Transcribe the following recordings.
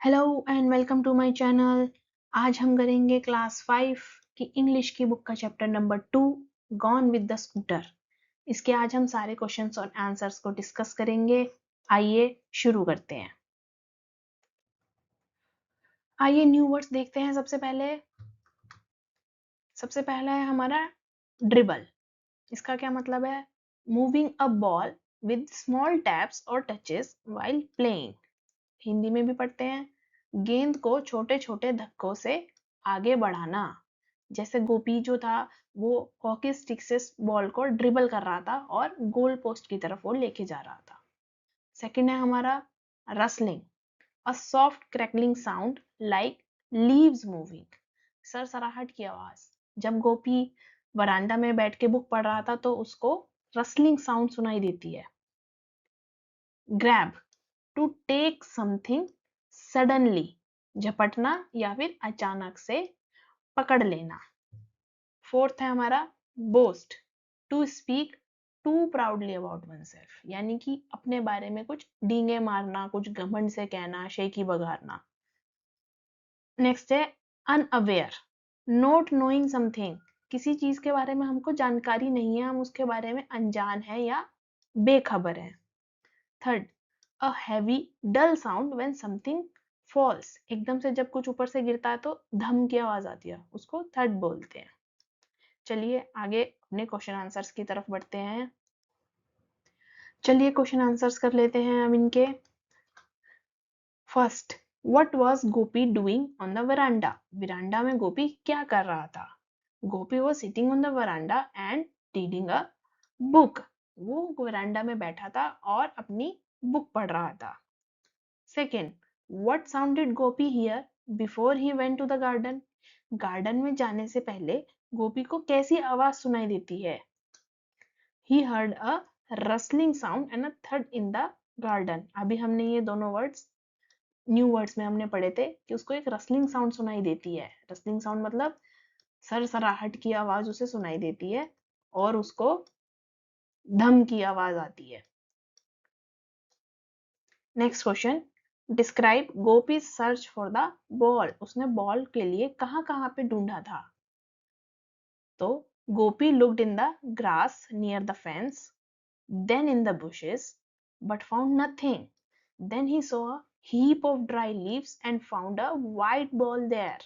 Hello and welcome to my channel. आज हम करेंगे क्लास 5 की इंग्लिश की बुक का chapter number 2 gone with the scooter. इसके आज हम सारे क्वेश्चंस और आंसर्स को डिस्कस करेंगे। आइए शुरू करते हैं। आइए न्यू वर्ड्स देखते हैं। सबसे पहला है हमारा ड्रिबल। इसका क्या मतलब है? Moving a ball with small taps और टचेस व्हाइल प्लेइंग। हिंदी में भी पढ़ते हैं, गेंद को छोटे छोटे धक्कों से आगे बढ़ाना। जैसे गोपी जो था वो हॉकी स्टिक से बॉल को ड्रिबल कर रहा था और गोल पोस्ट की तरफ वो लेके जा रहा था। सेकंड है हमारा rustling, a soft crackling sound like leaves moving. सरसराहट की आवाज। जब गोपी वरांडा में बैठ के बुक पढ़ रहा था तो उसको रसलिंग साउंड सुनाई देती है। Grab, to take something suddenly, झपटना या फिर अचानक से पकड़ लेना। फोर्थ है हमारा boast, to speak to proudly about oneself, यानी कि अपने बारे में कुछ डींगे मारना, कुछ घमंड से कहना, शेखी बघारना। नेक्स्ट है अनअवेयर, नॉट नोइंग समथिंग, किसी चीज के बारे में हमको जानकारी नहीं है, हम उसके बारे में अनजान है या बेखबर है। Third, a heavy dull sound when something falls, एकदम से जब कुछ ऊपर से गिरता है तो धम की आवाज आती है, उसको थर्ड बोलते हैं। चलिए आगे अपने क्वेश्चन आंसर्स की तरफ बढ़ते हैं। चलिए क्वेश्चन आंसर्स कर लेते हैं अब इनके। First, what was Gopi doing on the verandah? Verandah में गोपी क्या कर रहा था? Gopi was sitting on the verandah and reading a book. वो वरांडा में बैठा था और अपनी बुक पढ़ रहा था। Second, what sound did Gopi hear before he went to the garden? Garden में जाने से पहले गोपी को कैसी आवाज सुनाई देती है? He heard a rustling sound and a thud in the garden. अभी हमने ये दोनों वर्ड्स न्यू वर्ड्स में हमने पढ़े थे कि उसको एक रसलिंग साउंड सुनाई देती है। रसलिंग साउंड मतलब सरसराहट की आवाज उसे सुनाई देती है और उसको धम की आवाज आती है। Next question, describe Gopi search for the ball. उसने बॉल के लिए कहाँ कहाँ पे ढूंढा था? तो Gopi looked in the grass near the fence, then in the bushes, but found nothing. Then he saw a heap of dry leaves and found a white ball there.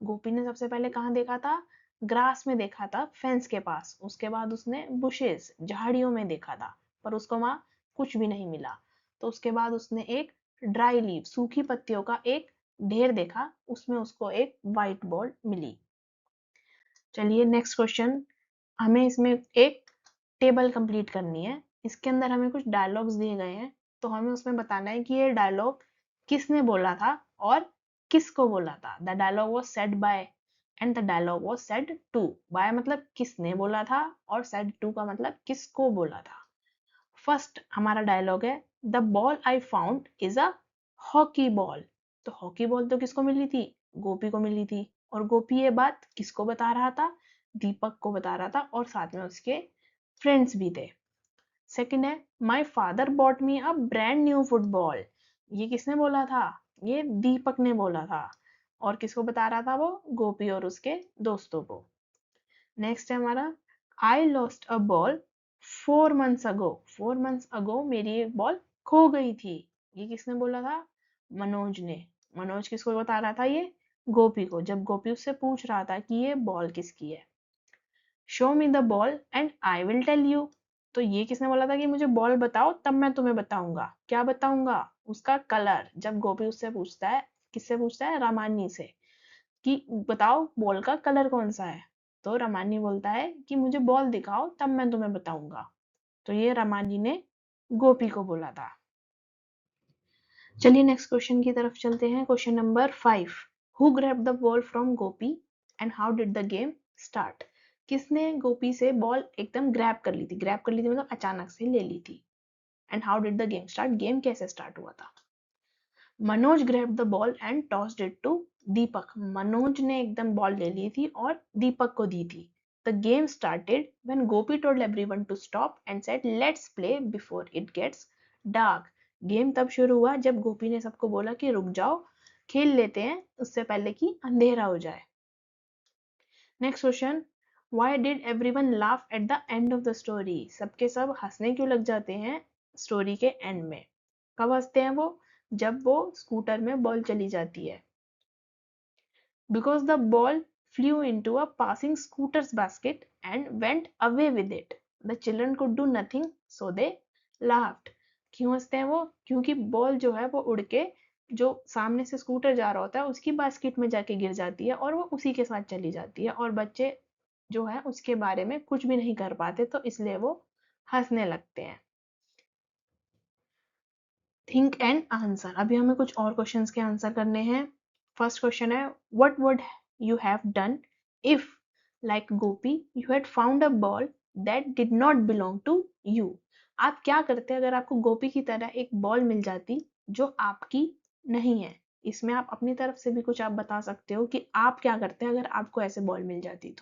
गोपी ने सबसे पहले कहाँ देखा था? ग्रास में देखा था, फेंस के पास। उसके बाद उसने बुशेस, झाड़ियों में देखा था, पर उसको वहां कुछ भी नहीं मिला। तो उसके बाद उसने एक ड्राई लीव, सूखी पत्तियों का एक ढेर देखा, उसमें उसको एक व्हाइट बॉल मिली। चलिए नेक्स्ट क्वेश्चन, हमें इसमें एक टेबल कंप्लीट करनी है। इसके अंदर हमें कुछ डायलॉग्स दिए गए हैं, तो हमें उसमें बताना है कि ये डायलॉग किसने बोला था और किसको बोला था। The dialogue was said by and the dialogue was said to. By मतलब किसने बोला था और सेड टू का मतलब किसको बोला था। फर्स्ट हमारा डायलॉग है, the ball I found is a hockey ball. तो हॉकी बॉल तो किसको मिली थी? गोपी को मिली थी। और गोपी ये बात किसको बता रहा था? दीपक को बता रहा था और साथ में उसके फ्रेंड्स भी थे। सेकंड है, my father bot me a brand new football. ये किसने बोला था? ये दीपक ने बोला था। और किसको बता रहा था वो? गोपी और उसके दोस्तों को। नेक्स्ट है हमारा, I lost a ball 4 months ago. 4 months अगो मेरी एक बॉल खो गई थी। ये किसने बोला था? मनोज ने। मनोज किसको बता रहा था? ये गोपी को, जब गोपी उससे पूछ रहा था कि ये बॉल किसकी है। Show me the ball and I will tell you. तो ये किसने बोला था कि मुझे बॉल बताओ तब मैं तुम्हें बताऊंगा। क्या बताऊंगा? उसका कलर। जब गोपी उससे पूछता है, किससे पूछता है? रामानी से, कि बताओ बॉल का कलर कौन सा है। तो रामानी बोलता है कि मुझे बॉल दिखाओ तब मैं तुम्हें बताऊंगा। तो ये रामानी ने गोपी को बोला था। चलिए नेक्स्ट क्वेश्चन की तरफ चलते हैं। Question number 5, who grabbed the ball from Gopi and how did the game start? किसने गोपी से बॉल एकदम ग्रैब कर ली थी? ग्रैब कर ली थी मतलब अचानक से ले ली थी। And how did the game start? Game कैसे स्टार्ट हुआ था? Manoj grabbed the ball and tossed it to Deepak. Manoj ने एकदम बॉल ले ली थी और दीपक को दी थी। The game started when Gopi told everyone to stop and said let's play before it gets dark. Game तब शुरू हुआ जब गोपी ने सबको बोला कि रुक जाओ, खेल लेते हैं उससे पहले कि अंधेरा हो जाए। Next question, why did everyone laugh at the end of the story? सबके सब हंसने क्यों लग जाते हैं स्टोरी के एंड में? कब हंसते हैं वो? जब वो स्कूटर में बॉल चली जाती है। Because the ball flew into a passing scooter's basket and went away with it. The children could do nothing, so they laughed. क्यों हंसते हैं वो? क्योंकि बॉल जो है वो उड़ के जो सामने से स्कूटर जा रहा होता है उसकी बास्केट में जाके गिर जाती है और वो उसी के साथ चली जाती है और बच्चे जो है उसके बारे में कुछ भी नहीं कर पाते, तो इसलिए वो हंसने लगते हैं। Think and answer. अभी हमें कुछ और क्वेश्चंस के आंसर करने हैं। फर्स्ट क्वेश्चन है, what would you have done if like Gopi you had found a ball that did not belong to you? आप क्या करते अगर आपको गोपी की तरह एक बॉल मिल जाती जो आपकी नहीं है? इसमें आप अपनी तरफ से भी कुछ आप बता सकते हो कि आप क्या करते हैं अगर आपको ऐसे बॉल मिल जाती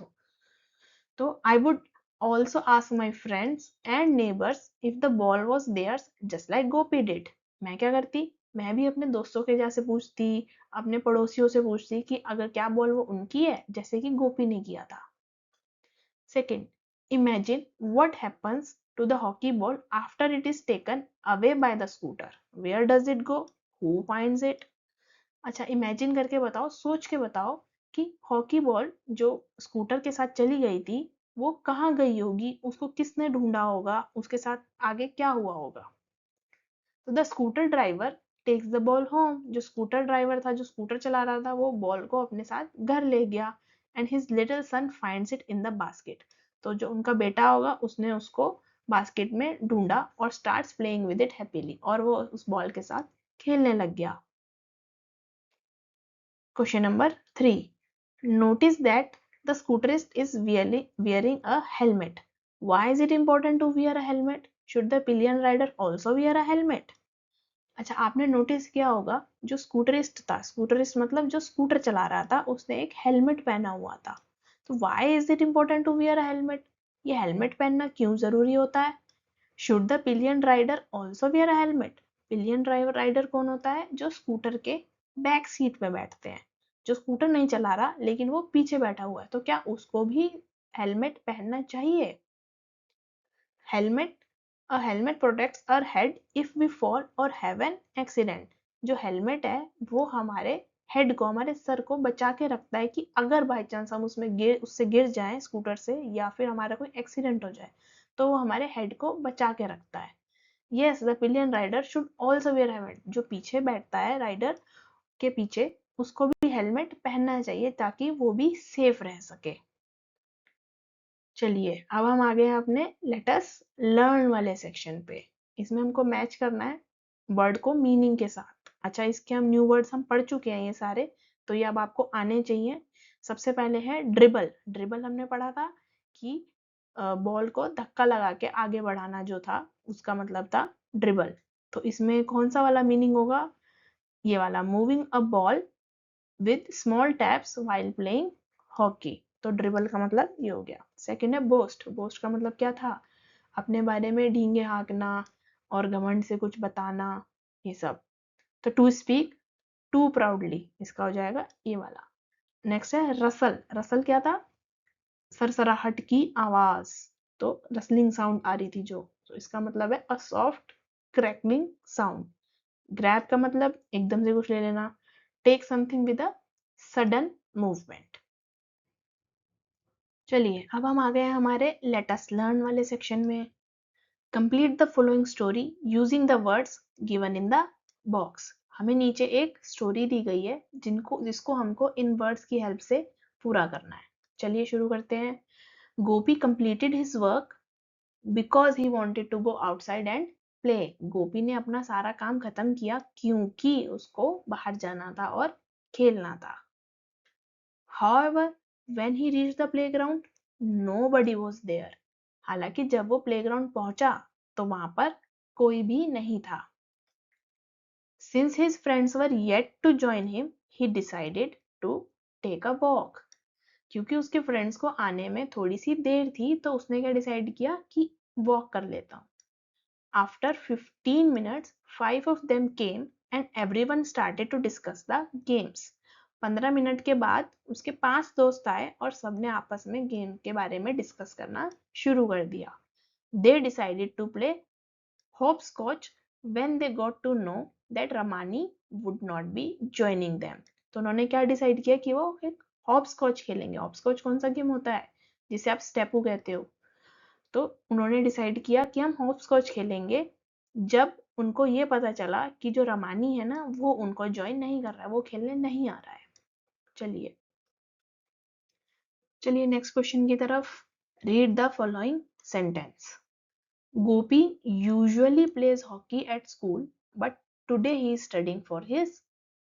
तो I would also ask my friends and neighbors if the ball was theirs just like Gopi did. मैं क्या करती? मैं भी अपने दोस्तों के जैसे पूछती, अपने पड़ोसियों से पूछती कि अगर क्या बॉल वो उनकी है जैसे कि गोपी ने किया था। Second, imagine what happens to the hockey ball after it is taken away by the scooter. Where does it go? Who finds it? अच्छा, इमेजिन करके बताओ, सोच के बताओ कि हॉकी बॉल जो स्कूटर के साथ चली गई थी वो कहाँ गई होगी, उसको किसने ढूंढा होगा, उसके साथ आगे क्या हुआ होगा। तो the scooter driver takes the ball home. जो स्कूटर ड्राइवर था, जो स्कूटर चला रहा था, वो बॉल को अपने साथ घर ले गया। And his little son finds it in the basket. तो जो उनका बेटा होगा उसने उसको बास्केट में ढूंढा और starts playing with it happily, और वो उस बॉल के साथ खेलने लग गया। Question number 3. Notice that the scooterist is wearing a helmet. Why is it important to wear a helmet? Should the pillion rider also wear a helmet? अच्छा, आपने नोटिस किया होगा जो स्कूटरिस्ट था, स्कूटरिस्ट मतलब जो स्कूटर चला रहा था, उसने एक हेलमेट पहना हुआ था। तो why is it important to wear a helmet? ये हेलमेट पहनना क्यों जरूरी होता है? Should the pillion rider also wear a helmet? Pillion rider कौन होता है? जो स्कूटर के बैक सीट में बैठते हैं, जो स्कूटर नहीं चला रहा लेकिन वो पीछे बैठा हुआ है, तो क्या उसको भी हेलमेट पहनना चाहिए? Helmet, a helmet protects our head if we fall or have an accident. जो हेलमेट है वो हमारे हेड को, हमारे सर को बचा के रखता है कि अगर बाई चांस हम उससे गिर जाएं स्कूटर से, या फिर हमारा कोई एक्सीडेंट हो जाए, तो वो हमारे हेड को बचा के रखता है। Yes, the pillion rider should also wear helmet. जो पीछे बैठता है राइडर के पीछे, उसको भी हेलमेट पहनना चाहिए ताकि वो भी सेफ रह सके। चलिए, अब हम आ गए हैं अपने लेट अस लर्न वाले सेक्शन पे। इसमें हमको मैच करना है वर्ड को मीनिंग के साथ। अच्छा, इसके हम न्यू वर्ड्स हम पढ़ चुके हैं ये सारे, तो ये अब आपको आने चाहिए। सबसे पहले है ड्रिबल। ड्रिबल हमने पढ़ा था कि बॉल को धक्का लगा के आगे बढ़ाना जो था, उसका मतलब था ड्रिबल। तो इसमें कौन सा वाला मीनिंग होगा? ये वाला, moving a ball with small taps while playing hockey. तो ड्रिबल का मतलब ये हो गया। सेकंड है बोस्ट। बोस्ट का मतलब क्या था? अपने बारे में ढींगे हाँकना और घमंड से कुछ बताना, ये सब। तो टू स्पीक टू प्राउडली, इसका हो जाएगा ये वाला। नेक्स्ट है रसल। रसल क्या था? सरसराहट की आवाज, तो रसलिंग साउंड आ रही थी जो, तो इसका मतलब है a soft crackling sound. Grab का मतलब एकदम से कुछ ले लेना। Take something with a sudden movement. चलिए, अब हम आ गए हैं हमारे लेट अस लर्न वाले सेक्शन में। Complete the following story using the words given in the box. हमें नीचे एक स्टोरी दी गई है जिसको हमको इन वर्ड्स की हेल्प से पूरा करना है। चलिए शुरू करते हैं। Gopi completed his work because he wanted to go outside and play. Gopi ने अपना सारा काम खत्म किया क्योंकि उसको बाहर जाना था और खेलना था। However, when he reached the playground, nobody was there. हालांकि जब वो प्लेग्राउंड पहुंचा तो वहां पर कोई भी नहीं था। Since his friends were yet to join him, he decided to take a walk. क्योंकि उसके फ्रेंड्स को आने में थोड़ी सी देर थी, तो उसने क्या डिसाइड किया कि वॉक कर लेता हूँ। After 15 minutes, 5 of them came and everyone started to discuss the games. 15 minute के बाद उसके 5 दोस्त आए और सबने आपस में गेम के बारे में डिस्कस करना शुरू कर दिया। They decided to play hopscotch when they got to know that Ramani would not be joining them। तो उन्होंने क्या डिसाइड किया कि वो एक हॉपस्कॉच खेलेंगे। हॉपस्कॉच कौन सा गेम होता है जिसे आप स्टेपू कहते हो। तो उन्होंने डिसाइड किया कि हम हॉपस्कॉच खेलेंगे जब उनको ये पता चला कि जो रमानी है ना वो उनको ज्वाइन नहीं कर रहा है, वो खेलने नहीं आ रहा है। चलिए चलिए नेक्स्ट क्वेश्चन की तरफ। Read the following sentence. Gopi usually plays hockey at school, but today he is studying for his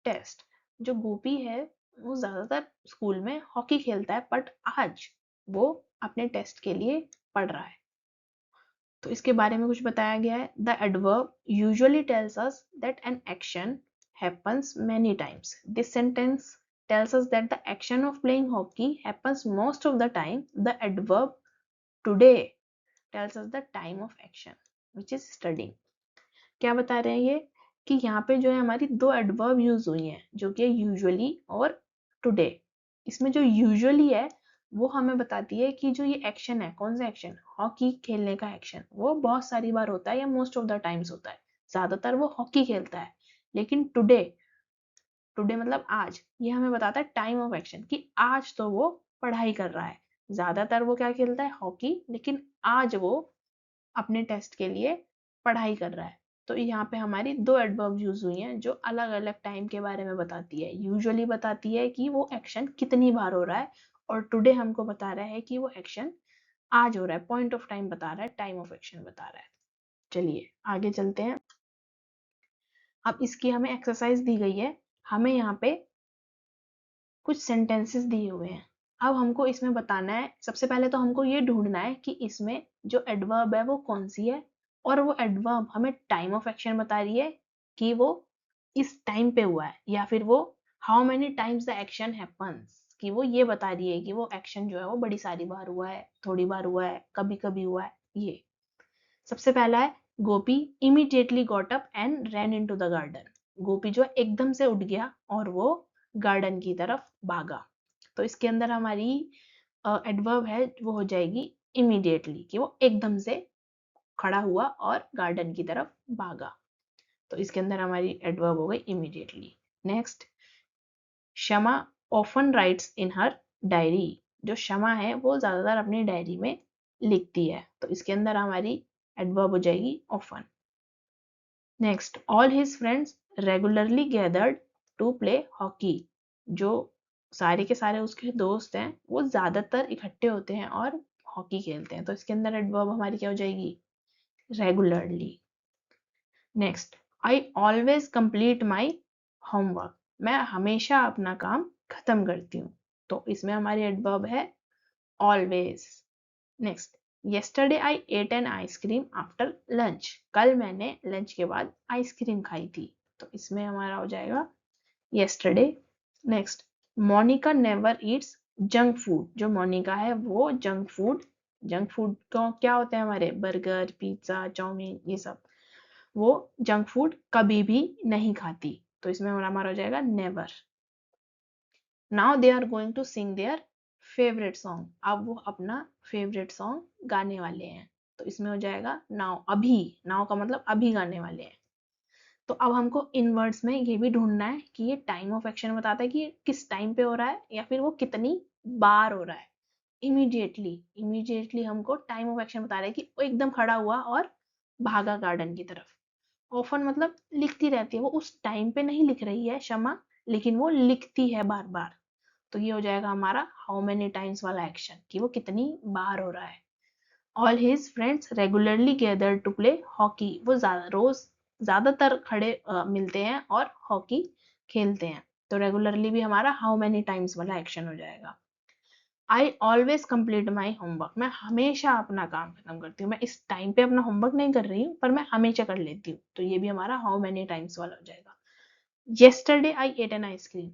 test। जो गोपी है वो ज्यादातर स्कूल में हॉकी खेलता है, बट आज वो अपने टेस्ट के लिए पढ़ रहा है। तो इसके बारे में कुछ बताया गया है। The adverb usually tells us that an action happens many times। This sentence tells us that the action of playing hockey happens most of the time। The adverb today tells us the time of action which is studying। क्या बता रहे हैं ये कि यहाँ पे जो है हमारी दो एडवर्ब यूज हुई हैं जो कि यूजुअली और टुडे। इसमें जो यूजुअली है वो हमें बताती है कि जो ये एक्शन है, कौन सा एक्शन, हॉकी खेलने का एक्शन, वो बहुत सारी बार होता है या मोस्ट ऑफ द टाइम्स होता है। ज्यादातर वो हॉकी खेलता है। लेकिन टुडे, टुडे मतलब आज, ये हमें बताता है टाइम ऑफ एक्शन कि आज तो वो पढ़ाई कर रहा है। ज्यादातर वो क्या खेलता है, हॉकी, लेकिन आज वो अपने टेस्ट के लिए पढ़ाई कर रहा है। तो यहाँ पे हमारी दो एडवर्ब यूज हुई हैं जो अलग अलग टाइम के बारे में बताती है। यूजुअली बताती है कि वो एक्शन कितनी बार हो रहा है, और टुडे हमको बता रहा है कि वो एक्शन आज हो रहा है। पॉइंट ऑफ टाइम बता रहा है, टाइम ऑफ एक्शन बता रहा है। चलिए आगे चलते हैं। अब इसकी हमें एक्सरसाइज दी गई है। हमें यहाँ पे कुछ सेंटेंसेस दिए हुए हैं। अब हमको इसमें बताना है, सबसे पहले तो हमको ये ढूंढना है कि इसमें जो एडवर्ब है वो कौन सी है, और वो एडवर्ब हमें टाइम ऑफ एक्शन बता रही है कि वो इस टाइम पे हुआ है, या फिर वो how many times the action happens, कि वो ये बता रही है कि वो एक्शन जो है वो बड़ी सारी बार हुआ है, थोड़ी बार हुआ है, कभी कभी हुआ है। ये सबसे पहला है, Gopi immediately got up and ran into the garden. Gopi जो एकदम से उठ गया और वो गार्डन की तरफ भागा। तो इसके अंदर हमारी एडवर्ब है वो हो जाएगी इमीडिएटली, कि वो एकदम से खड़ा हुआ और गार्डन की तरफ भागा। तो इसके अंदर हमारी एडवर्ब हो गई इमीडिएटली। नेक्स्ट, शमा ऑफन राइट्स इन हर डायरी। जो शमा है वो ज्यादातर अपनी डायरी में लिखती है। तो इसके अंदर हमारी एडवर्ब हो जाएगी often. Next, all his friends regularly gathered to play hockey. जो सारे के सारे उसके दोस्त हैं वो ज्यादातर इकट्ठे होते हैं और हॉकी खेलते हैं। तो इसके अंदर एडवर्ब हमारी क्या हो जाएगी, regularly. Next, I always complete my homework. मैं हमेशा अपना काम खत्म करती हूँ। तो इसमें हमारी एडवर्ब है always. Next, yesterday I ate an ice cream after lunch। कल मैंने लंच के बाद आइसक्रीम खाई थी। तो इसमें हमारा हो जाएगा yesterday। Next, Monica never eats junk food. जो मोनिका है वो जंक फूड तो क्या होते हैं हमारे, बर्गर, पिज्जा, चाउमीन, ये सब, वो जंक फूड कभी भी नहीं खाती। तो इसमें हमारा हो जाएगा never. Now they are going to sing their favourite song. अब वो अपना फेवरेट सॉन्ग गाने वाले हैं। तो इसमें हो जाएगा नाउ, अभी। नाउ का मतलब अभी गाने वाले हैं। तो अब हमको इन वर्ड्स में ये भी ढूंढना है कि ये टाइम ऑफ एक्शन बताता है कि ये किस टाइम पे हो रहा है या फिर वो कितनी बार हो रहा है। इमीडिएटली हमको टाइम ऑफ एक्शन बता रहा है कि वो एकदम खड़ा हुआ और भागा गार्डन की तरफ। ऑफन मतलब लिखती रहती है, वो उस टाइम पे नहीं लिख रही है क्षमा, लेकिन वो लिखती है बार बार। तो ये हो जाएगा हमारा हाउ मेनी टाइम्स वाला एक्शन, कि वो कितनी बार हो रहा है। All his friends regularly gather to play hockey. वो रोज ज्यादातर खड़े मिलते हैं और हॉकी खेलते हैं। तो रेगुलरली भी हमारा हाउ मेनी टाइम्स वाला एक्शन हो जाएगा। I always complete my homework. मैं हमेशा अपना काम खत्म करती हूँ। मैं इस टाइम पे अपना होमवर्क नहीं कर रही हूँ, पर मैं हमेशा कर लेती हूँ। तो ये भी हमारा हाउ मेनी टाइम्स वाला हो जाएगा। Yesterday I ate an ice cream.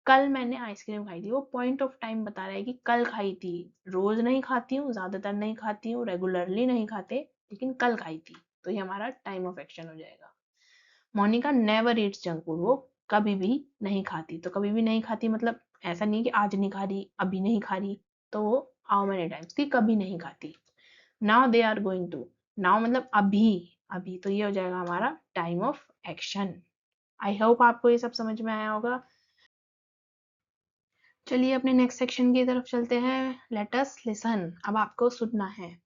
कल मैंने आइसक्रीम खाई थी। वो पॉइंट ऑफ टाइम बता रहा है कि कल खाई थी। रोज नहीं खाती हूँ, ज्यादातर नहीं खाती हूँ, रेगुलरली नहीं खाते, लेकिन कल खाई थी। तो ये हमारा टाइम ऑफ एक्शन हो जाएगा। Monica never eats junk food, वो कभी भी नहीं खाती। तो कभी भी नहीं खाती मतलब ऐसा नहीं कि आज नहीं खा रही, अभी नहीं खा रही, तो वो हाउ मेनी टाइम्स की कभी नहीं खाती। Now they are going to, now मतलब अभी, अभी तो ये हो जाएगा हमारा time of action. I hope आपको ये सब समझ में आया होगा। चलिए अपने नेक्स्ट सेक्शन की तरफ चलते हैं। लेट अस लिसन, अब आपको सुनना है।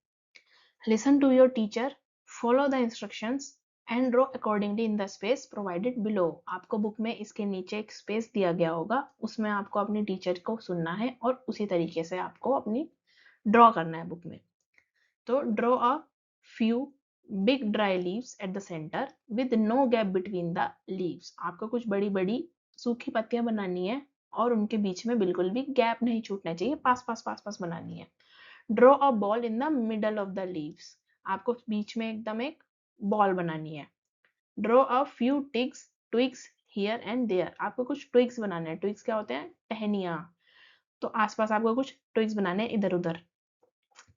Listen to your teacher, follow the instructions and draw accordingly in the space provided below। आपको बुक में इसके नीचे एक स्पेस दिया गया होगा, उसमें आपको अपनी टीचर को सुनना है और उसी तरीके से आपको अपनी ड्रॉ करना है बुक में। तो draw a few big dry leaves at the center with no gap between the leaves। आपको कुछ बड़ी बड़ी सूखी पत्तियां बनानी है और उनके बीच में बिल्कुल भी गैप नहीं छूटना चाहिए, पास पास पास पास बनानी है। Draw a ball in the middle of the leaves, आपको बीच में एकदम एक बॉल बनानी है। Draw a few twigs here and there, आपको कुछ ट्विग्स बनाने हैं। ट्विग्स क्या होते हैं? टहनियां। तो आसपास आपको कुछ ट्विग्स बनाने हैं इधर उधर।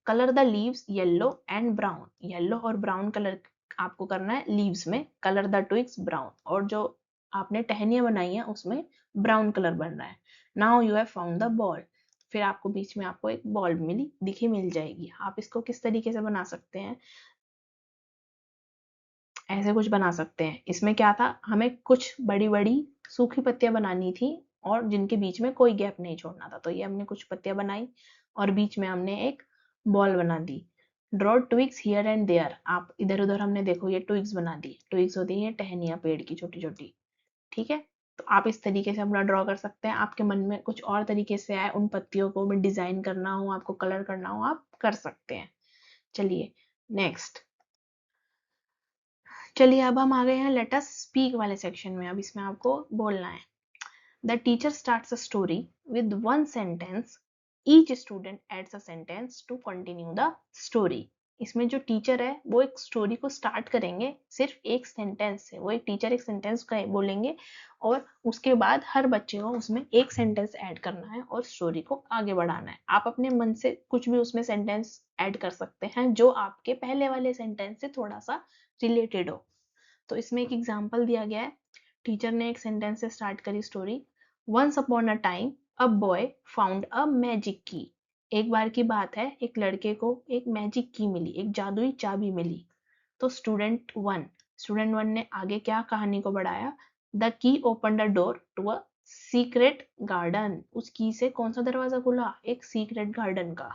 Colour the leaves yellow and brown, yellow और ब्राउन कलर आपको करना है लीव्स में। कलर द ट्विग्स ब्राउन, और जो आपने टहनियां बनाई हैं उसमें ब्राउन कलर बन रहा है। Now you have found the ball, फिर आपको बीच में आपको एक बॉल मिल जाएगी। आप इसको किस तरीके से बना सकते हैं? ऐसे कुछ बना सकते हैं। इसमें क्या था, हमें कुछ बड़ी बड़ी सूखी पत्तियां बनानी थी और जिनके बीच में कोई गैप नहीं छोड़ना था। तो ये हमने कुछ पत्तियां बनाई और बीच में हमने एक बॉल बना दी। Draw twigs here and there, आप इधर उधर हमने देखो ये ट्विग्स बना दी। ट्विग्स होती है टहनियां पेड़ की छोटी छोटी, ठीक है। तो आप इस तरीके से अपना ड्रॉ कर सकते हैं। आपके मन में कुछ और तरीके से आए, उन पत्तियों को डिजाइन करना हो, आपको कलर करना हो, आप कर सकते हैं। चलिए नेक्स्ट, चलिए अब हम आ गए हैं लेट अस स्पीक वाले सेक्शन में। अब इसमें आपको बोलना है। The teacher starts a story with one sentence, each student adds a sentence to continue the story. इसमें जो टीचर है वो एक स्टोरी को स्टार्ट करेंगे सिर्फ एक सेंटेंस से। वो एक टीचर एक सेंटेंस बोलेंगे और उसके बाद हर बच्चे को उसमें एक सेंटेंस ऐड करना है और स्टोरी को आगे बढ़ाना है। आप अपने मन से कुछ भी उसमें सेंटेंस ऐड कर सकते हैं जो आपके पहले वाले सेंटेंस से थोड़ा सा रिलेटेड हो। तो इसमें एक एग्जांपल दिया गया है। टीचर ने एक सेंटेंस से स्टार्ट करी story. Once upon a time a boy found a magic key. एक बार की बात है, एक लड़के को एक मैजिक की मिली, एक जादुई चाबी मिली। तो स्टूडेंट वन ने आगे क्या कहानी को बढ़ाया? The key open the door to a secret garden. उस की से कौन सा दरवाजा खुला? एक सीक्रेट गार्डन का।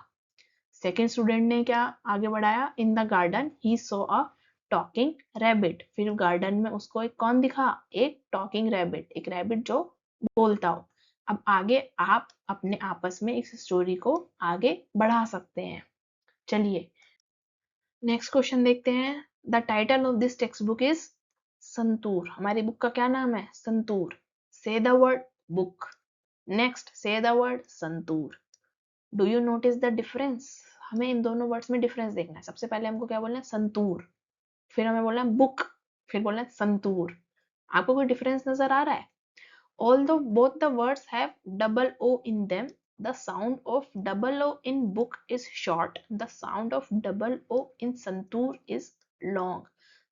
सेकेंड स्टूडेंट ने क्या आगे बढ़ाया? In the garden he saw a talking rabbit. फिर गार्डन में उसको एक कौन दिखा? एक टॉकिंग रैबिट, एक रैबिट जो बोलता हो। अब आगे आप अपने आपस में इस स्टोरी को आगे बढ़ा सकते हैं। चलिए नेक्स्ट क्वेश्चन देखते हैं। The title of this text book is santoor. हमारी बुक का क्या नाम है? संतूर। से द वर्ड बुक। नेक्स्ट से the word santoor. Do you notice the difference? हमें इन दोनों वर्ड्स में डिफरेंस देखना है। सबसे पहले हमको क्या बोलना है? संतूर। फिर हमें बोलना है बुक, फिर बोलना है संतूर। आपको कोई डिफरेंस नजर आ रहा है? Although both the words have double O in them, the sound of double O in book is short. The sound of double O in santoor is long.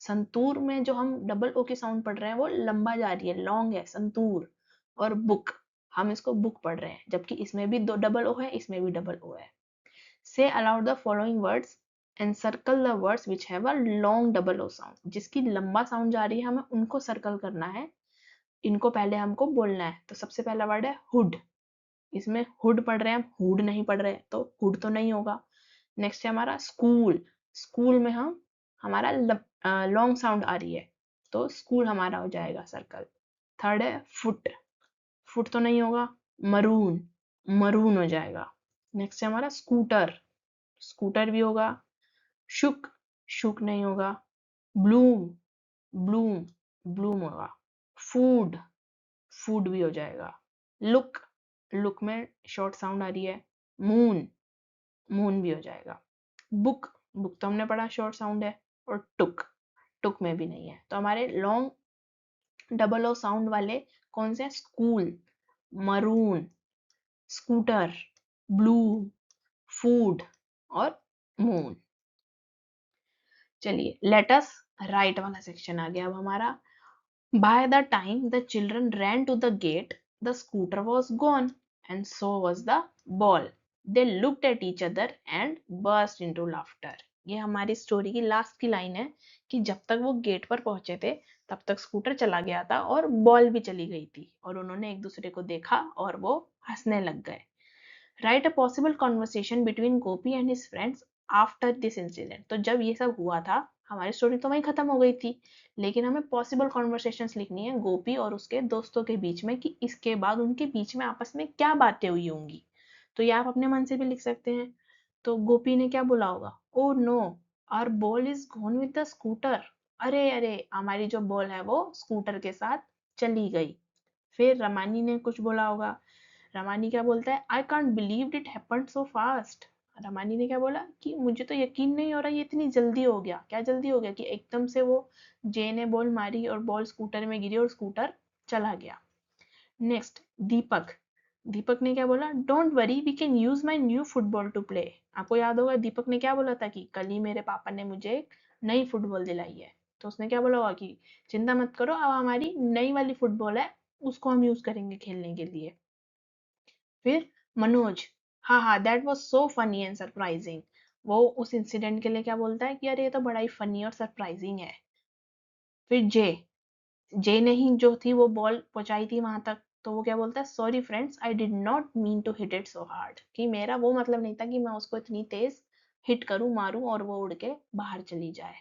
Santoor में जो हम डबल ओ की साउंड पढ़ रहे हैं वो लंबा जा रही है, लॉन्ग है संतूर। और बुक, हम इसको बुक पढ़ रहे हैं, जबकि इसमें भी दो डबल ओ है, इसमें भी डबल ओ है। Say aloud the following words and circle the words which have a long double O sound. जिसकी लंबा साउंड जा रही है हमें उनको सर्कल करना है, इनको पहले हमको बोलना है। तो सबसे पहला वर्ड है हुड। इसमें हुड पढ़ रहे हैं हम, हुड नहीं पढ़ रहे, तो हुड तो नहीं होगा। नेक्स्ट है हमारा स्कूल। स्कूल में हम हमारा लॉन्ग साउंड आ रही है, तो स्कूल हमारा हो जाएगा सर्कल। थर्ड है फुट। फुट तो नहीं होगा। मरून, मरून हो जाएगा। नेक्स्ट है हमारा स्कूटर। स्कूटर भी होगा। शुक, शुक नहीं होगा। ब्लूम, ब्लूम, ब्लूम होगा। फूड, फूड भी हो जाएगा। लुक, लुक में शॉर्ट साउंड आ रही है। मून, मून भी हो जाएगा। बुक, बुक तो हमने पढ़ा शॉर्ट साउंड है। और टुक, टुक में भी नहीं है। तो हमारे लॉन्ग डबल ओ साउंड वाले कौन से? School, maroon, scooter, blue, food और मून। चलिए लेट अस राइट वाला सेक्शन आ गया अब हमारा। By the time the children ran to the gate, the scooter was gone, and so was the ball. They looked at each other and burst into laughter. ये हमारी story की last की line है कि जब तक वो गेट पर पहुंचे थे तब तक स्कूटर चला गया था और बॉल भी चली गई थी और उन्होंने एक दूसरे को देखा और वो हंसने लग गए. Right a possible conversation between Gopi and his friends after this incident. तो जब ये सब हुआ था हमारी स्टोरी तो वहीं खत्म हो गई थी, लेकिन हमें पॉसिबल कॉन्वर्सेशंस लिखनी है गोपी और उसके दोस्तों के बीच में कि इसके बाद उनके बीच में आपस में क्या बातें हुई होंगी. तो ये आप अपने मन से भी लिख सकते हैं. तो गोपी ने क्या बोला होगा, oh no our ball is gone with the scooter. अरे अरे हमारी जो बॉल है वो स्कूटर के साथ चली गई. फिर रमानी ने कुछ बोला होगा. रमानी क्या बोलता है, I can't believe it happened so fast. Ramani ने क्या बोला कि मुझे तो यकीन नहीं हो रहा ये इतनी जल्दी हो गया. क्या जल्दी हो गया कि एकदम से वो जे ने बॉल मारी और बॉल स्कूटर में गिरी और स्कूटर चला गया. नेक्स्ट दीपक. दीपक ने क्या बोला, don't worry we can use my new football to play. आपको याद होगा दीपक ने क्या बोला था कि कल ही मेरे पापा ने मुझे एक नई फुटबॉल दिलाई है. तो उसने क्या बोला होगा कि चिंता मत करो अब हमारी नई वाली फुटबॉल है उसको हम यूज करेंगे खेलने के लिए. फिर मनोज, हाँ हाँ that was so funny and surprising. वो उस इंसिडेंट के लिए क्या बोलता है कि अरे ये तो बड़ा ही फनी और सरप्राइजिंग है. फिर जे. जे ने ही जो थी वो बॉल पहुंचाई थी वहां तक. तो वो क्या बोलता है, sorry friends I did not mean to hit it so hard. कि मेरा वो मतलब नहीं था कि मैं उसको इतनी तेज हिट करूं मारूं और वो उड़ के बाहर चली जाए.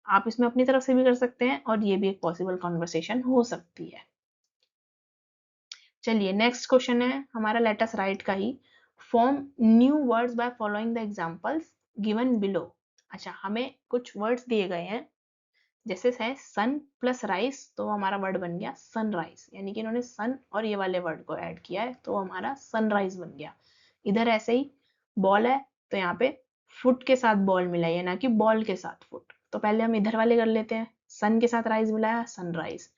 आप इसमें अपनी तरफ से भी कर सकते हैं और ये भी एक पॉसिबल कॉन्वर्सेशन हो सकती है. चलिए नेक्स्ट क्वेश्चन है हमारा लेट अस राइट का ही. Form new words by following the examples given below. अच्छा हमें कुछ वर्ड्स दिए गए हैं जैसे है सन प्लस राइस तो हमारा वर्ड बन गया सनराइज. यानी कि इन्होंने सन और ये वाले वर्ड को ऐड किया है तो हमारा सनराइज बन गया. इधर ऐसे ही बॉल है तो यहाँ पे फुट के साथ बॉल मिलाई है ना कि बॉल के साथ फुट. तो पहले हम इधर वाले कर लेते हैं. सन के साथ राइज मिलाया सनराइज.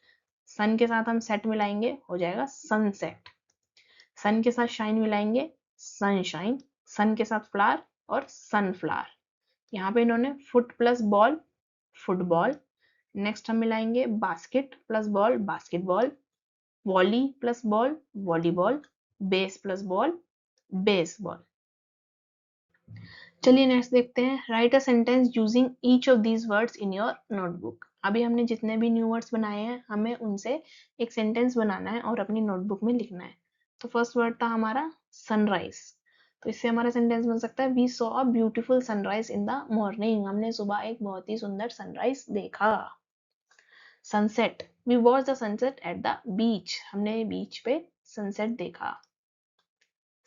सन के साथ हम सेट मिलाएंगे हो जाएगा सनसेट. सन के साथ शाइन मिलाएंगे सनशाइन. सन के साथ फ्लावर और सनफ्लावर. यहाँ पे इन्होंने foot plus ball football. Next हम मिलाएंगे basket plus ball basketball. Volley plus ball volleyball. Base plus ball baseball. चलिए नेक्स्ट देखते हैं. Write a sentence using each of these words in your notebook. अभी हमने जितने भी न्यू वर्ड्स बनाए हैं हमें उनसे एक सेंटेंस बनाना है और अपनी नोटबुक में लिखना है. तो फर्स्ट वर्ड था हमारा सनराइज. तो इससे हमारा सेंटेंस बन सकता है we saw a beautiful sunrise in the morning. हमने सुबह एक बहुत ही सुंदर सनराइज देखा. Sunset, we watch the sunset at the beach. हमने बीच पे सनसेट देखा.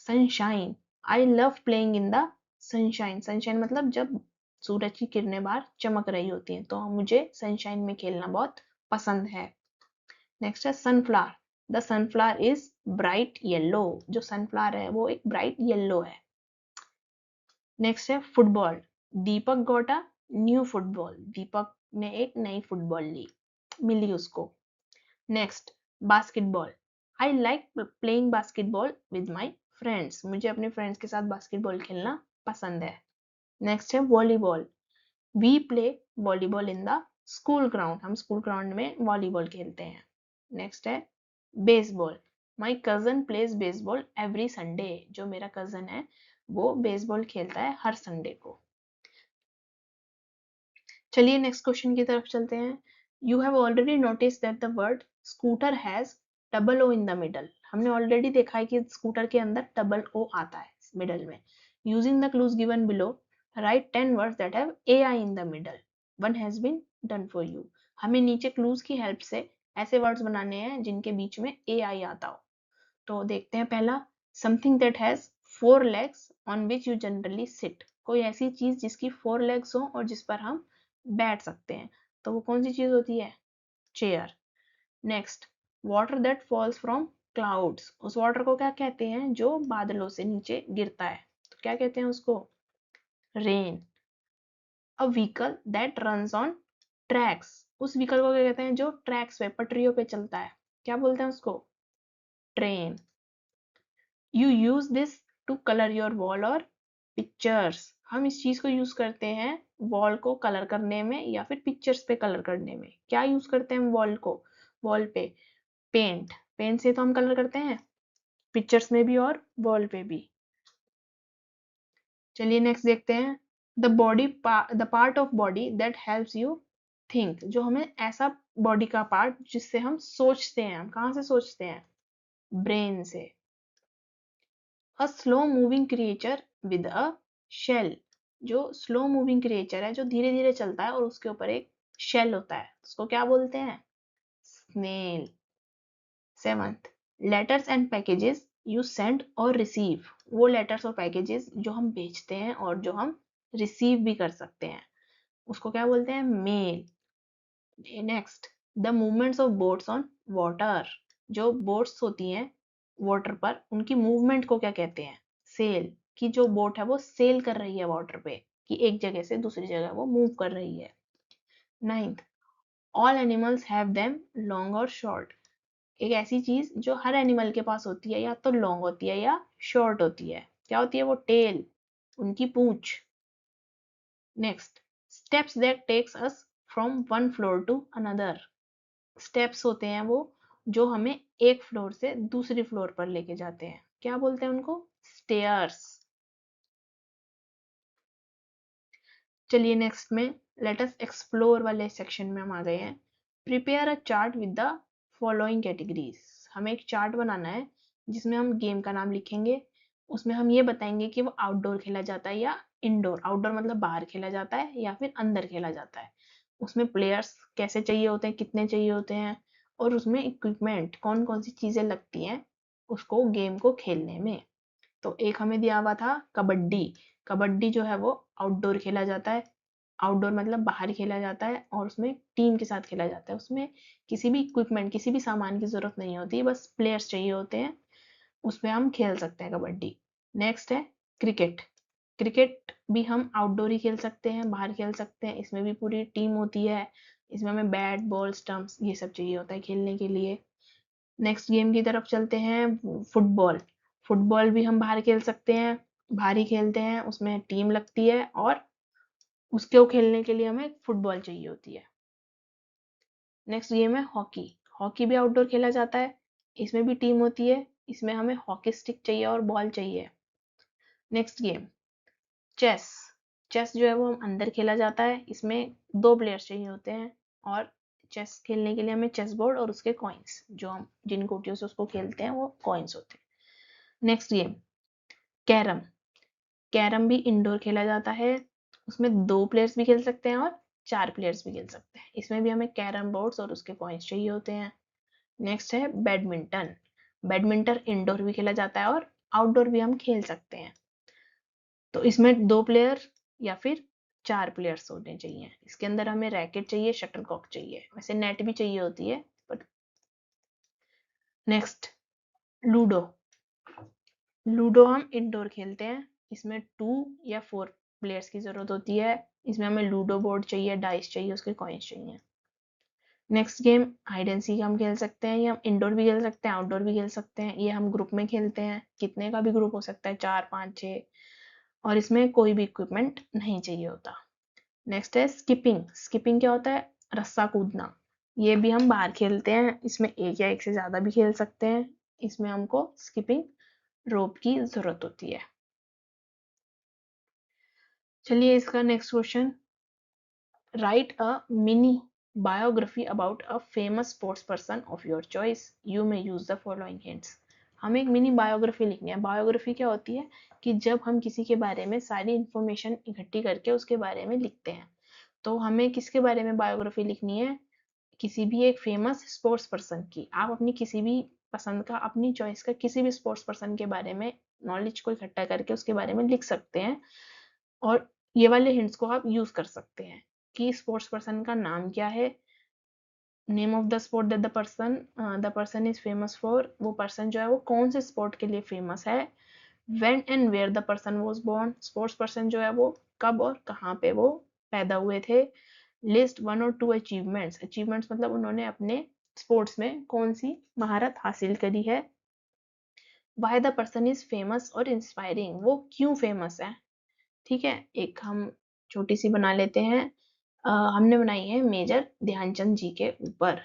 Sunshine, I love playing in the sunshine. Sunshine मतलब जब सूरज की किरणें बाहर चमक रही होती हैं तो मुझे सनशाइन में खेलना बहुत पसंद है. नेक्स्ट है sunflower. The sunflower is bright yellow. जो सनफ्लावर है वो एक ब्राइट येलो है. नेक्स्ट है football. Deepak got a new football. Deepak ने एक नई फुटबॉल ली मिली उसको. Next basketball. I like playing basketball with my friends. मुझे अपने फ्रेंड्स के साथ बास्केटबॉल खेलना पसंद है. नेक्स्ट है volleyball. We play volleyball in the school ground. हम स्कूल ग्राउंड में वॉलीबॉल खेलते हैं. नेक्स्ट है baseball. My cousin plays baseball every Sunday. जो मेरा कजन है वो बेसबॉल खेलता है हर संडे को. चलिए नेक्स्ट क्वेश्चन की तरफ चलते हैं. You have already notice that the word scooter has double O in the middle. हमने ऑलरेडी देखा है कि स्कूटर के अंदर डबल ओ आता है मिडल में. Using the clues given below write 10 words that have A I in the middle. One has been done for you. हमें नीचे क्लूज की हेल्प से ऐसे वर्ड्स बनाने हैं जिनके बीच में ए आई आता हो. तो देखते हैं पहला. Something that has 4 legs on which you generally sit. कोई ऐसी चीज जिसकी 4 legs हो और जिस पर हम बैठ सकते हैं. तो वो कौन सी चीज होती है, chair. Next water that falls from clouds. उस वाटर को क्या कहते हैं जो बादलों से नीचे गिरता है. तो क्या कहते हैं उसको, rain. A vehicle that runs on tracks. उस व्हीकल को क्या कहते हैं जो ट्रैक्स पे पटरियों पे चलता है. क्या बोलते हैं उसको, train. You use this to colour your wall or pictures. हम इस चीज को यूज करते हैं वॉल को कलर करने में या फिर पिक्चर्स पे कलर करने में. क्या यूज करते हैं हम वॉल को, वॉल पे पेंट, पेंट से तो हम कलर करते हैं पिक्चर्स में भी और वॉल पे भी। चलिए नेक्स्ट देखते हैं, the part of body that helps you think, जो हमें ऐसा बॉडी का पार्ट जिससे हम सोचते हैं, हम कहाँ से सोचते हैं, ब्रेन से। A slow moving creature with a shell, जो स्लो मूविंग क्रिएचर है, जो धीरे धीरे चलता है और उसके ऊपर एक शेल होता है, उसको क्या बोलते हैं, snail. Seventh, letters and packages you send or receive, वो लेटर्स और पैकेजेस जो हम भेजते हैं और जो हम रिसीव भी कर सकते हैं, उसको क्या बोलते हैं, mail. Next, the movements of boats on water, जो बोट्स होती हैं वाटर पर, उनकी मूवमेंट को क्या कहते हैं, सेल। कि जो बोट है वो सेल कर रही है वाटर पे, कि एक जगह से दूसरी जगह वो मूव कर रही है। Ninth, all animals have them long और शॉर्ट, एक ऐसी चीज जो हर एनिमल के पास होती है, या तो लॉन्ग होती है या शॉर्ट होती है, क्या होती है वो, टेल, उनकी पूंछ। Next, steps that takes us from one floor to another, steps होते हैं वो जो हमें एक फ्लोर से दूसरी फ्लोर पर लेके जाते हैं, क्या बोलते हैं उनको, स्टेयर्स। चलिए नेक्स्ट में लेट अस एक्सप्लोर वाले सेक्शन में हम आ गए हैं। Prepare a chart with the following categories, हमें एक चार्ट बनाना है जिसमें हम गेम का नाम लिखेंगे, उसमें हम ये बताएंगे कि वो आउटडोर खेला जाता है या इंडोर, आउटडोर मतलब बाहर खेला जाता है या फिर अंदर खेला जाता है, उसमें प्लेयर्स कैसे चाहिए होते हैं, कितने चाहिए होते हैं, और उसमें इक्विपमेंट कौन कौन सी चीजें लगती हैं उसको गेम को खेलने में। तो एक हमें दिया हुआ था कबड्डी, कबड्डी जो है वो आउटडोर खेला जाता है, आउटडोर मतलब बाहर खेला जाता है और उसमें टीम के साथ खेला जाता है, उसमें किसी भी इक्विपमेंट किसी भी सामान की जरूरत नहीं होती, बस प्लेयर्स चाहिए होते हैं, उसमें हम खेल सकते हैं कबड्डी। नेक्स्ट है क्रिकेट, क्रिकेट भी हम आउटडोर ही खेल सकते हैं, बाहर खेल सकते हैं, इसमें भी पूरी टीम होती है, इसमें हमें बैट बॉल स्टंप्स ये सब चाहिए होता है खेलने के लिए। नेक्स्ट गेम की तरफ चलते हैं, फुटबॉल, फुटबॉल भी हम बाहर खेल सकते हैं, बाहर ही खेलते हैं, उसमें टीम लगती है और उसको खेलने के लिए हमें फुटबॉल चाहिए होती है। नेक्स्ट गेम है हॉकी, हॉकी भी आउटडोर खेला जाता है, इसमें भी टीम होती है, इसमें हमें हॉकी स्टिक चाहिए और बॉल चाहिए। नेक्स्ट गेम चेस, चेस जो है वो हम अंदर खेला जाता है, इसमें 2 प्लेयर्स चाहिए होते हैं और चेस खेलने के लिए हमें चेस बोर्ड और उसके कॉइन्स, जो हम जिन गोटियों से उसको खेलते हैं वो कॉइन्स होते हैं। नेक्स्ट गेम कैरम, कैरम भी इंडोर खेला जाता है, उसमें 2 प्लेयर्स भी खेल सकते हैं और 4 प्लेयर्स भी खेल सकते हैं, इसमें भी हमें कैरम बोर्ड्स और उसके कॉइन्स चाहिए होते हैं। नेक्स्ट है बैडमिंटन, बैडमिंटन इंडोर भी खेला जाता है और आउटडोर भी हम खेल सकते हैं, तो इसमें 2 प्लेयर या फिर 4 प्लेयर्स होने चाहिए, इसके अंदर हमें रैकेट चाहिए, शटलकॉक चाहिए, वैसे नेट भी चाहिए होती है बट। नेक्स्ट लूडो, लूडो हम इंडोर खेलते हैं, इसमें 2 या 4 प्लेयर्स की जरूरत होती है, इसमें हमें लूडो बोर्ड चाहिए, डाइस चाहिए, उसके कॉइन्स चाहिए। Next game hide and seek हम खेल सकते हैं, ये हम इंडोर भी खेल सकते हैं आउटडोर भी खेल सकते हैं, ये हम ग्रुप में खेलते हैं, कितने का भी ग्रुप हो सकता है, 4 5 6, और इसमें कोई भी इक्विपमेंट नहीं चाहिए होता। नेक्स्ट है स्किपिंग, स्किपिंग क्या होता है, रस्सा कूदना, ये भी हम बाहर खेलते हैं, इसमें एक या एक से ज्यादा भी खेल सकते हैं, इसमें हमको स्किपिंग रोप की जरूरत होती है। चलिए इसका next question, right a mini biography about a famous sports person of your choice, you may use the following hints, हमें एक मिनी बायोग्राफी लिखनी है। बायोग्राफी क्या होती है कि जब हम किसी के बारे में सारी इंफॉर्मेशन इकट्ठी करके उसके बारे में लिखते हैं, तो हमें किसके बारे में बायोग्राफी लिखनी है, किसी भी एक फेमस स्पोर्ट्स पर्सन की। आप अपनी किसी भी पसंद का, अपनी चॉइस का किसी भी स्पोर्ट्स पर्सन के बारे में नॉलेज को इकट्ठा करके उसके बारे में लिख सकते हैं, और ये वाले हिंट्स को आप यूज कर सकते हैं कि स्पोर्ट्स पर्सन का नाम क्या है, name of the sport that the person is famous for, वो पर्सन जो है वो कौन से स्पोर्ट के लिए फेमस है, when and where the person was born, sports person जो है वो कब और कहाँ पे वो पैदा हुए थे, लिस्ट 1 और 2 अचीवमेंट्स, अचीवमेंट्स मतलब उन्होंने अपने स्पोर्ट्स में कौन सी महारत हासिल करी है, why the person is famous or inspiring, वो क्यों फेमस है। ठीक है, एक हम छोटी सी बना लेते हैं, हमने बनाई है मेजर ध्यानचंद जी के ऊपर।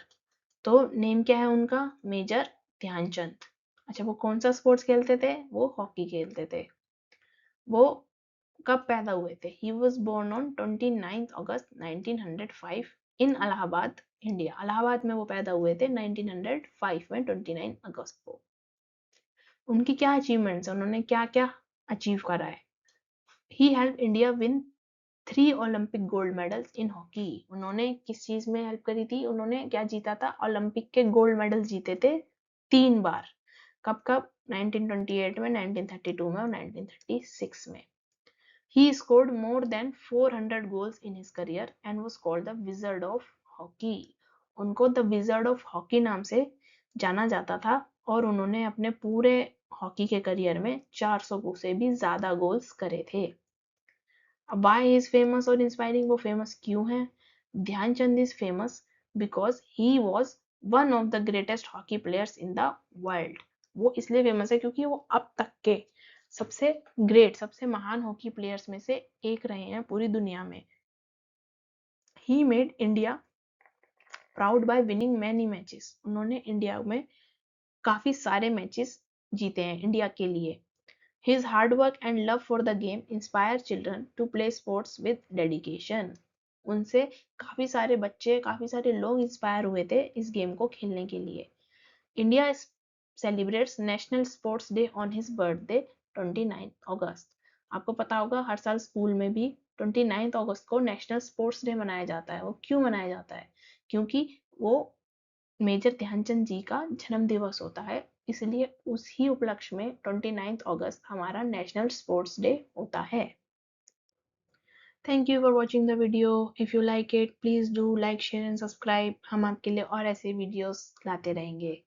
तो नेम क्या है उनका? मेजर ध्यानचंद। अच्छा, वो कौन सा स्पोर्ट्स खेलते थे? वो हॉकी खेलते थे। वो कब पैदा हुए थे? He was born on 29 August 1905 in Allahabad, India. Allahabad में वो पैदा हुए थे 1905 में, 29 अगस्त को। उनकी क्या अचीवमेंट्स है? उन्होंने क्या क्या अचीव करा है? He help India win 3 Olympic gold medals in hockey. उन्होंने किस चीज में हेल्प करी थी? उन्होंने क्या जीता था? ओलंपिक के गोल्ड मेडल जीते थे 3 बार। कब कब? 1928 में, 1932 में और 1936 में। He scored more than 400 goals in his career and was called the Wizard of Hockey. उनको द विजर्ड ऑफ हॉकी नाम से जाना जाता था और उन्होंने अपने पूरे हॉकी के करियर में 400 से भी ज्यादा गोल्स करे थे। अब why is famous or inspiring? वो फेमस क्यों है? Dhyanchand is famous because he was one of the greatest hockey players in the world. वो इसलिए फेमस है क्योंकि वो अब तक के सबसे ग्रेट, सबसे महान हॉकी प्लेयर्स में से एक रहे हैं पूरी दुनिया में। He made India proud bye winning many matches. उन्होंने इंडिया में काफी सारे मैचेस जीते हैं इंडिया के लिए। His hard work and love for the game inspire children to play sports with dedication. उनसे काफी सारे बच्चे, काफी सारे लोग इंस्पायर हुए थे इस गेम को खेलने के लिए। India celebrates national sports day on his birthday 29 अगस्त। आपको पता होगा हर साल स्कूल में भी 29 अगस्त को नेशनल स्पोर्ट्स डे मनाया जाता है। वो क्यों मनाया जाता है? क्योंकि वो मेजर ध्यानचंद जी का जन्म दिवस होता है, इसलिए उसी उपलक्ष्य में 29 अगस्त हमारा नेशनल स्पोर्ट्स डे होता है। Thank you for watching the video. If you like it please do like, share and subscribe. हम आपके लिए और ऐसे वीडियोस लाते रहेंगे।